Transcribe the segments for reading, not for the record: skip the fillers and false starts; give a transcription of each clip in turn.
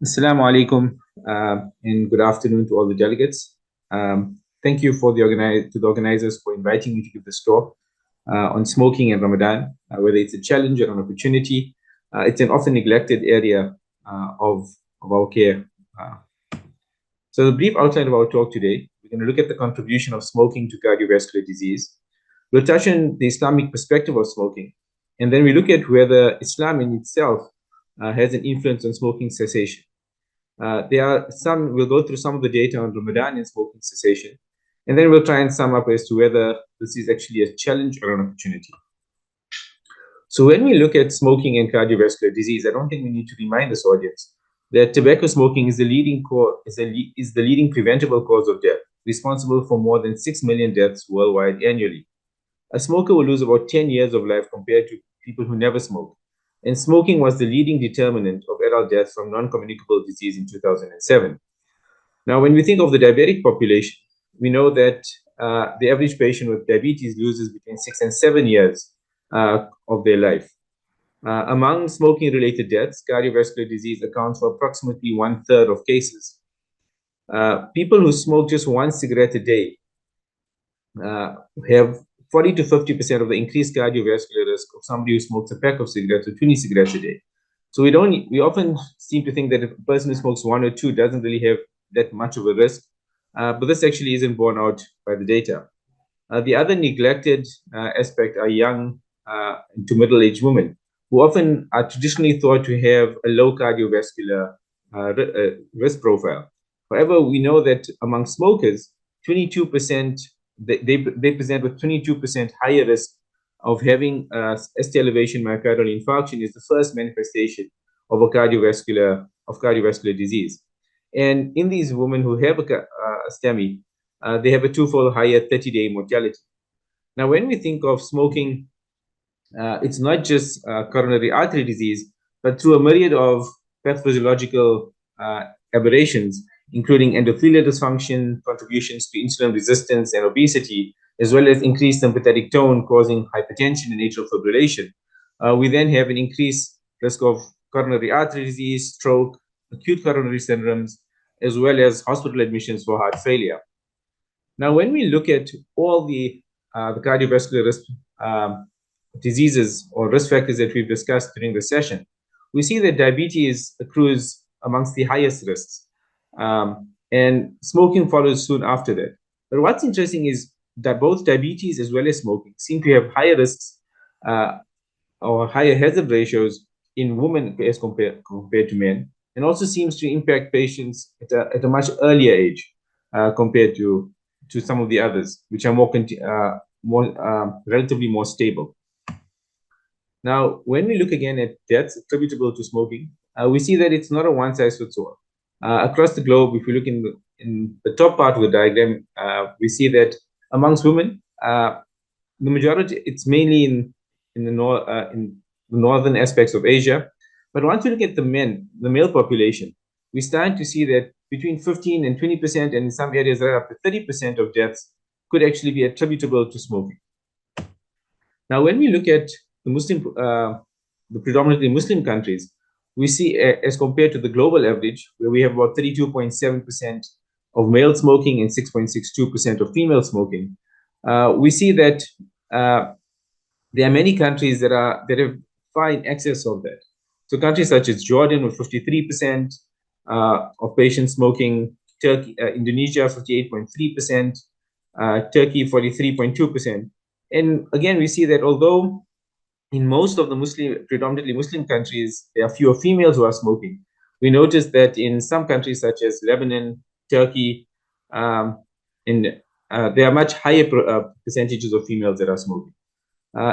Assalamu alaikum and good afternoon to all the delegates. Thank you to the organizers for inviting me to give this talk on smoking in Ramadan, whether it's a challenge or an opportunity. It's an often neglected area of our care. Uh, so the brief outline of our talk today, we're going to look at the contribution of smoking to cardiovascular disease. We'll touch on the Islamic perspective of smoking, and then we look at whether Islam in itself has an influence on smoking cessation. We'll go through some of the data on Ramadan and smoking cessation, and then we'll try and sum up as to whether this is actually a challenge or an opportunity. So when we look at smoking and cardiovascular disease, I don't think we need to remind this audience that tobacco smoking is is the leading preventable cause of death, responsible for more than 6 million deaths worldwide annually. A smoker will lose about 10 years of life compared to people who never smoke. And smoking was the leading determinant of adult death from non-communicable disease in 2007. Now, when we think of the diabetic population, we know that the average patient with diabetes loses between 6 and 7 years of their life. Among smoking-related deaths, cardiovascular disease accounts for approximately 1/3 of cases. People who smoke just one cigarette a day have 40 to 50% of the increased cardiovascular risk of somebody who smokes a pack of cigarettes or 20 cigarettes a day. So we often seem to think that if a person who smokes one or two doesn't really have that much of a risk, but this actually isn't borne out by the data. The other neglected aspect are young to middle-aged women, who often are traditionally thought to have a low cardiovascular risk profile. However, we know that among smokers, 22% they present with 22% higher risk of having ST elevation myocardial infarction is the first manifestation of cardiovascular disease. And in these women who have a STEMI, they have a twofold higher 30-day mortality. Now, when we think of smoking, it's not just coronary artery disease, but through a myriad of pathophysiological aberrations, including endothelial dysfunction, contributions to insulin resistance and obesity, as well as increased sympathetic tone causing hypertension and atrial fibrillation. We then have an increased risk of coronary artery disease, stroke, acute coronary syndromes, as well as hospital admissions for heart failure. Now, when we look at all the cardiovascular risk diseases or risk factors that we've discussed during the session, we see that diabetes accrues amongst the highest risks, and smoking follows soon after that. But what's interesting is that both diabetes as well as smoking seem to have higher risks or higher hazard ratios in women as compared to men, and also seems to impact patients at a much earlier age compared to some of the others, which are relatively more stable. Now, when we look again at deaths attributable to smoking, we see that it's not a one-size-fits-all. Across the globe, if we look in the top part of the diagram, we see that amongst women, the majority, it's mainly in the northern aspects of Asia. But once we look at the male population, we start to see that between 15 and 20%, and in some areas right up to 30% of deaths could actually be attributable to smoking. Now, when we look at the predominantly Muslim countries, we see as compared to the global average, where we have about 32.7% of male smoking and 6.62% of female smoking, we see that there are many countries that have far in excess of that. So countries such as Jordan with 53% of patients smoking, Turkey, Indonesia 58.3%, Turkey 43.2%. And again, we see that although in most of the predominantly Muslim countries, there are fewer females who are smoking, we notice that in some countries such as Lebanon, Turkey, there are much higher percentages of females that are smoking.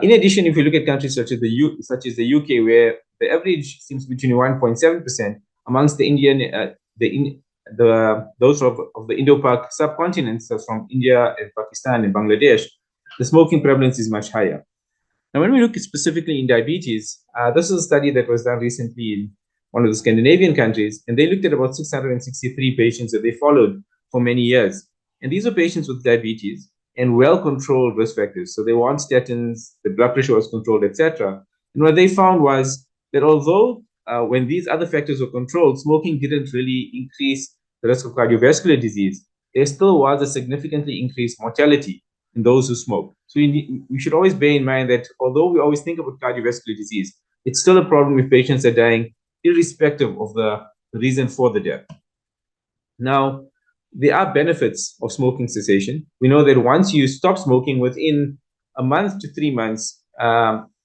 In addition, if you look at countries such as the UK, where the average seems between 1.7%, amongst the those of the Indo-Pak subcontinent, so from India and Pakistan and Bangladesh, the smoking prevalence is much higher. Now, when we look specifically in diabetes, this is a study that was done recently in one of the Scandinavian countries, and they looked at about 663 patients that they followed for many years. And these are patients with diabetes and well-controlled risk factors. So they were on statins, the blood pressure was controlled, etc. And what they found was that although when these other factors were controlled, smoking didn't really increase the risk of cardiovascular disease. There still was a significantly increased mortality in those who smoke. So we should always bear in mind that although we always think about cardiovascular disease, it's still a problem if patients are dying, irrespective of the reason for the death. Now, there are benefits of smoking cessation. We know that once you stop smoking, within a month to 3 months,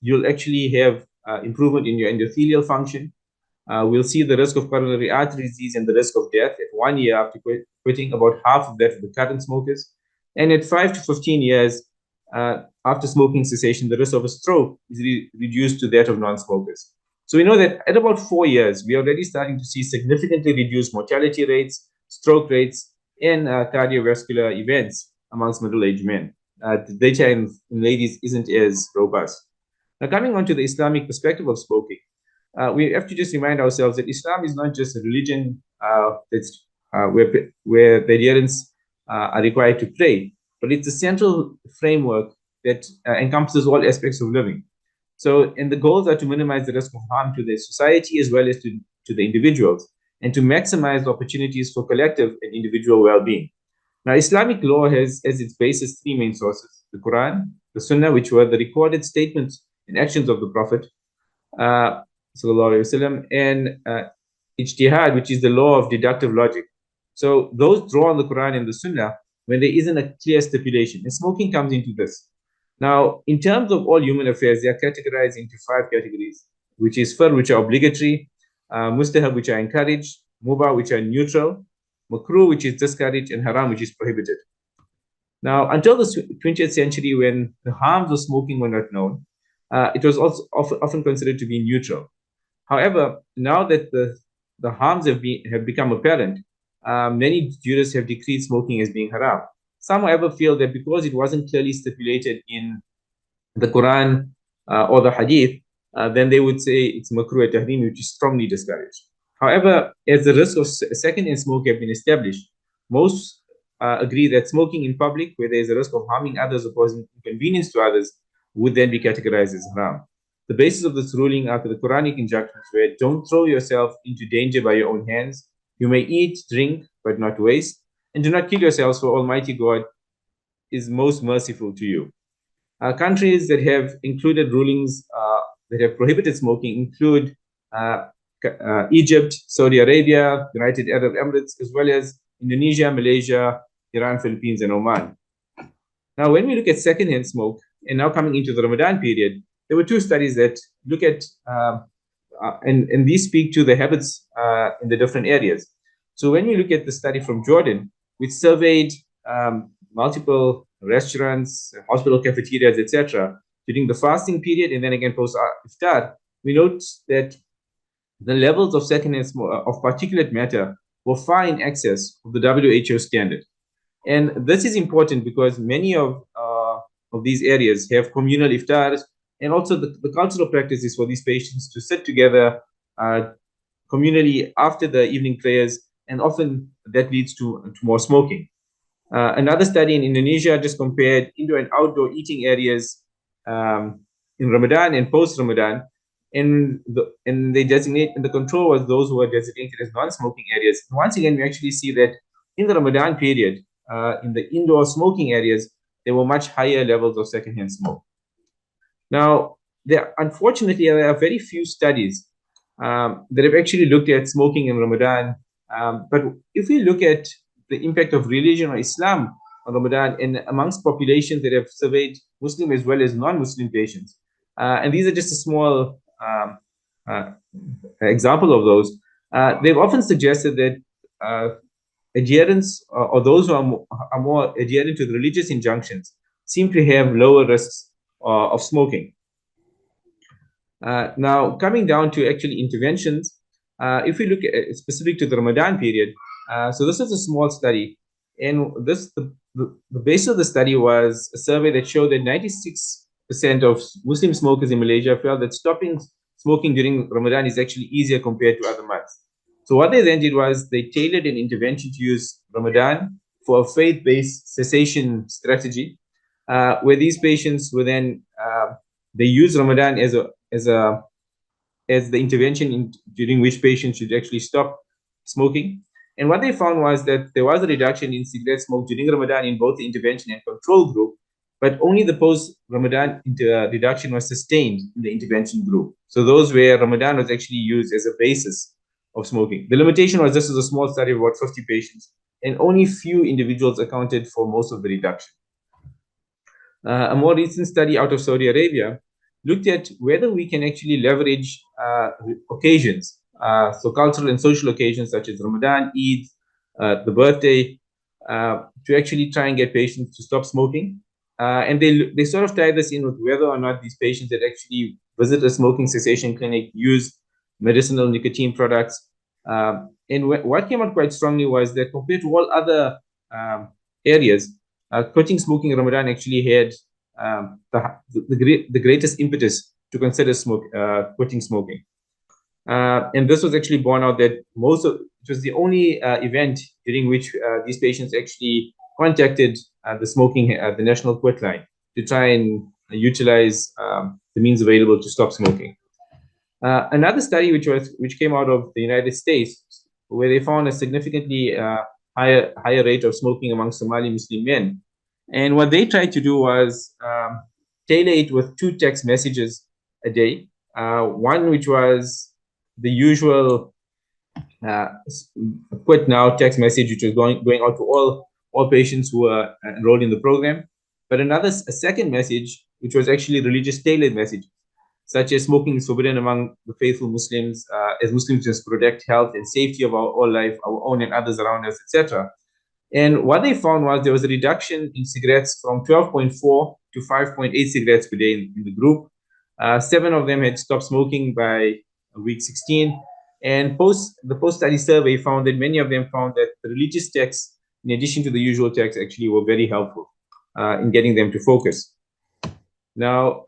you'll actually have improvement in your endothelial function. We'll see the risk of coronary artery disease and the risk of death at 1 year after quitting, about half of that for the current smokers. And at 5 to 15 years after smoking cessation, the risk of a stroke is reduced to that of non-smokers. So we know that at about 4 years, we are already starting to see significantly reduced mortality rates, stroke rates, and cardiovascular events amongst middle-aged men. The data in ladies isn't as robust. Now, coming on to the Islamic perspective of smoking, we have to just remind ourselves that Islam is not just a religion where the adherents are required to pray, but it's a central framework that encompasses all aspects of living. So, and the goals are to minimize the risk of harm to the society as well as to the individuals, and to maximize the opportunities for collective and individual well-being. Now, Islamic law has as its basis three main sources: the Quran, the Sunnah, which were the recorded statements and actions of the Prophet, sallallahu alaihi wasallam, and ijtihad, which is the law of deductive logic. So those draw on the Quran and the Sunnah when there isn't a clear stipulation, and smoking comes into this. Now, in terms of all human affairs, they are categorized into 5 categories, which is fard, which are obligatory, mustahab, which are encouraged, mubah, which are neutral, makruh, which is discouraged, and haram, which is prohibited. Now, until the 20th century, when the harms of smoking were not known, it was also often considered to be neutral. However, now that the harms have become apparent, many jurists have decreed smoking as being haram. Some, however, feel that because it wasn't clearly stipulated in the Quran or the Hadith, then they would say it's makruh tahrim, which is strongly discouraged. However, as the risk of secondhand smoke have been established, most agree that smoking in public, where there is a risk of harming others or causing inconvenience to others, would then be categorized as haram. The basis of this ruling are the Quranic injunctions where don't throw yourself into danger by your own hands. You may eat, drink, but not waste. And do not kill yourselves, for Almighty God is most merciful to you. Countries that have included rulings that have prohibited smoking include Egypt, Saudi Arabia, United Arab Emirates, as well as Indonesia, Malaysia, Iran, Philippines, and Oman. Now, when we look at secondhand smoke, and now coming into the Ramadan period, there were 2 studies that look at, and these speak to the habits in the different areas. So when we look at the study from Jordan, which surveyed multiple restaurants, hospital cafeterias, etc., during the fasting period and then again post-iftar, we note that the levels of secondhand smoke, of particulate matter were far in excess of the WHO standard. And this is important because many of these areas have communal iftars, and also the cultural practice is for these patients to sit together communally after the evening prayers, and often that leads to more smoking. Another study in Indonesia just compared indoor and outdoor eating areas in Ramadan and post-Ramadan, and they designate, and the control was those who were designated as non-smoking areas. And once again, we actually see that in the Ramadan period, in the indoor smoking areas, there were much higher levels of secondhand smoke. Now, unfortunately, there are very few studies that have actually looked at smoking in Ramadan. But if we look at the impact of religion or Islam on Ramadan and amongst populations that have surveyed Muslim as well as non-Muslim patients, and these are just a small example of those, they've often suggested that adherents or those who are more adherent to the religious injunctions seem to have lower risks of smoking. Now, coming down to actually interventions, if we look at specific to the Ramadan period, so this is a small study, and the base of the study was a survey that showed that 96% of Muslim smokers in Malaysia felt that stopping smoking during Ramadan is actually easier compared to other months. So what they then did was they tailored an intervention to use Ramadan for a faith-based cessation strategy, where these patients were then they use Ramadan as a as the intervention during which patients should actually stop smoking. And what they found was that there was a reduction in cigarette smoke during Ramadan in both the intervention and control group, but only the post-Ramadan reduction was sustained in the intervention group. So those where Ramadan was actually used as a basis of smoking. The limitation was this was a small study of about 50 patients, and only few individuals accounted for most of the reduction. A more recent study out of Saudi Arabia looked at whether we can actually leverage occasions, so cultural and social occasions such as Ramadan, Eid, the birthday, to actually try and get patients to stop smoking. And they sort of tie this in with whether or not these patients that actually visit a smoking cessation clinic use medicinal nicotine products. And what came out quite strongly was that compared to all other areas, quitting smoking in Ramadan actually had the greatest impetus to consider quitting smoking. And this was actually borne out that it was the only event during which these patients actually contacted the National Quit Line to try and utilize the means available to stop smoking. Another study which came out of the United States, where they found a significantly higher rate of smoking among Somali Muslim men. And what they tried to do was tailor it with 2 text messages a day. One which was the usual quit now text message, which was going out to all patients who were enrolled in the program. But a second message, which was actually religious tailored message, such as smoking is forbidden among the faithful Muslims, as Muslims just protect health and safety of our own life, our own and others around us, etc. And what they found was there was a reduction in cigarettes from 12.4 to 5.8 cigarettes per day in the group. 7 of them had stopped smoking by week 16. And the post-study survey found that many of them found that the religious texts, in addition to the usual texts, actually were very helpful in getting them to focus. Now,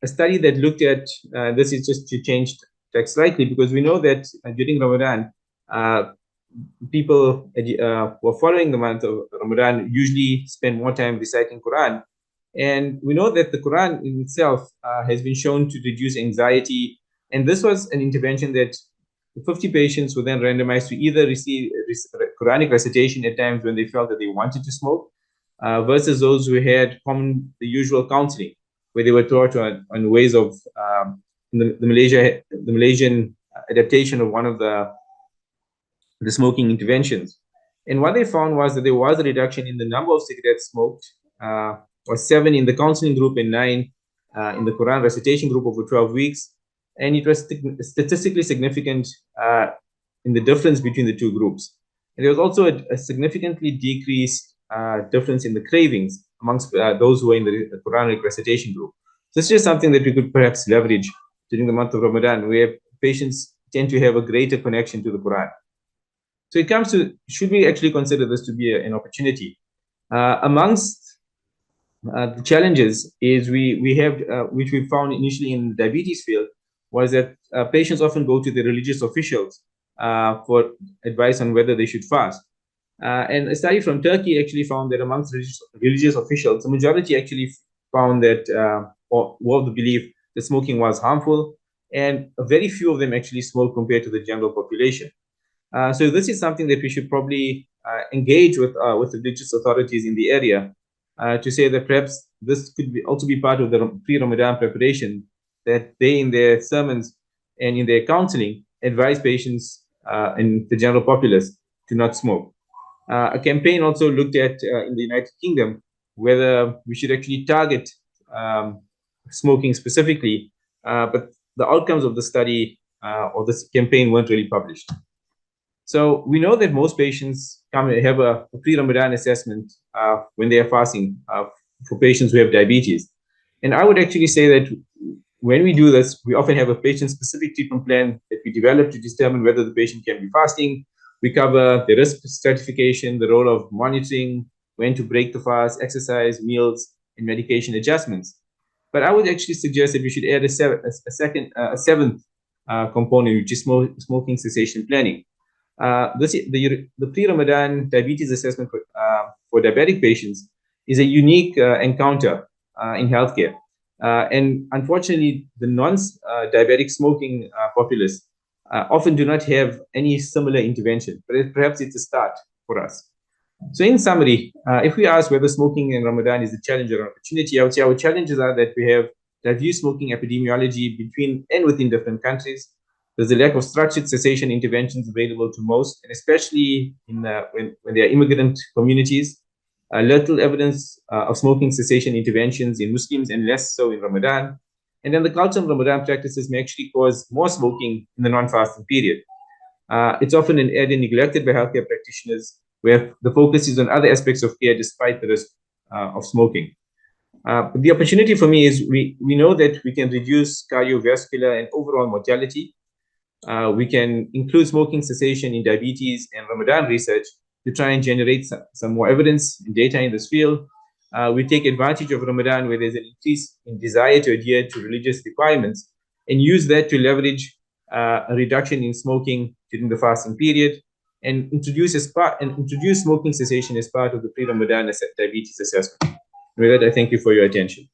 a study that looked at this is just to change text slightly, because we know that during Ramadan, people who are following the month of Ramadan usually spend more time reciting Quran. And we know that the Quran in itself has been shown to reduce anxiety. And this was an intervention that 50 patients were then randomized to either receive Quranic recitation at times when they felt that they wanted to smoke, versus those who had the usual counseling, where they were taught on ways of the Malaysian adaptation of one of the smoking interventions. And what they found was that there was a reduction in the number of cigarettes smoked, was 7 in the counseling group and 9 in the Quran recitation group over 12 weeks. And it was statistically significant in the difference between the 2 groups. And there was also a significantly decreased difference in the cravings amongst those who were in the Quranic recitation group. So this is just something that we could perhaps leverage during the month of Ramadan, where patients tend to have a greater connection to the Quran. So it comes to, should we actually consider this to be an opportunity? Amongst the challenges is we have, which we found initially in the diabetes field, was that patients often go to the religious officials for advice on whether they should fast. And a study from Turkey actually found that amongst religious officials, the majority actually found that, or were of the belief that smoking was harmful, and very few of them actually smoke compared to the general population. So this is something that we should probably engage with religious authorities in the area to say that perhaps this could also be part of the pre-Ramadan preparation, that they in their sermons and in their counseling advise patients and the general populace to not smoke. A campaign also looked at in the United Kingdom whether we should actually target smoking specifically, but the outcomes of the study or this campaign weren't really published. So we know that most patients come and have a pre-Ramadan assessment when they are fasting for patients who have diabetes. And I would actually say that when we do this, we often have a patient-specific treatment plan that we develop to determine whether the patient can be fasting. We cover the risk stratification, the role of monitoring, when to break the fast, exercise, meals, and medication adjustments. But I would actually suggest that we should add a seventh component, which is smoking cessation planning. The pre-Ramadan diabetes assessment for diabetic patients is a unique encounter in healthcare. And unfortunately, the non-diabetic smoking populace often do not have any similar intervention, but perhaps it's a start for us. So, in summary, if we ask whether smoking in Ramadan is a challenge or an opportunity, I would say our challenges are that we have diverse smoking epidemiology between and within different countries. There's a lack of structured cessation interventions available to most, and especially when they are immigrant communities. Little evidence of smoking cessation interventions in Muslims and less so in Ramadan. And then the culture of Ramadan practices may actually cause more smoking in the non-fasting period. It's often an area neglected by healthcare practitioners, where the focus is on other aspects of care despite the risk of smoking. But the opportunity for me is we know that we can reduce cardiovascular and overall mortality. We can include smoking cessation in diabetes and Ramadan research to try and generate some more evidence and data in this field. We take advantage of Ramadan where there's an increase in desire to adhere to religious requirements and use that to leverage a reduction in smoking during the fasting period and introduce smoking cessation as part of the pre-Ramadan diabetes assessment. With that, I thank you for your attention.